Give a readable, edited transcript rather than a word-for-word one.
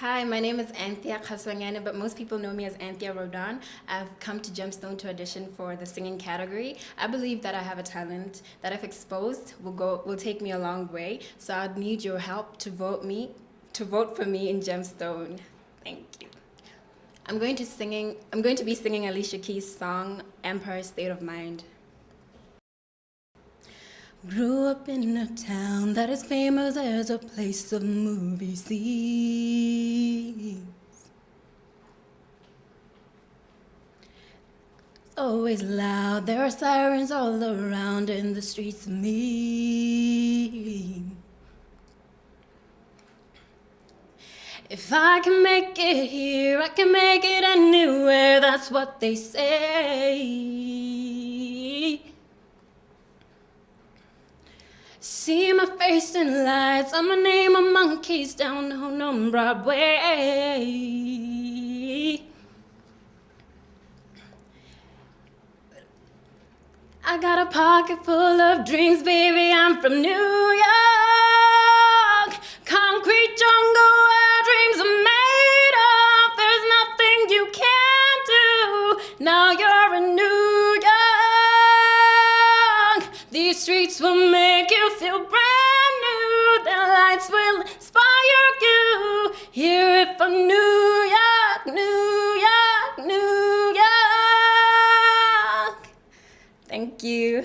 Hi, my name is Anthea Kgaswane, but most people know me as Anthea Rodan. I've come to Gemstone to audition for the singing category. I believe that I have a talent that, if exposed, will take me a long way. So I'd need your help to vote for me in Gemstone. Thank you. I'm going to be singing Alicia Keys' song Empire State of Mind. Grew up in a town that is famous as a place of movie scenes. It's always loud, there are sirens all around, and the streets mean. If I can make it here, I can make it anywhere, that's what they say. See my face in lights, on my name on monkeys down on Broadway. I got a pocket full of dreams, baby, I'm from New York. Concrete jungle where dreams are made of. There's nothing you can't do, now you're in New York. These streets will make you feel brand new. Their lights will inspire you. Hear it from New York, New York, New York. Thank you.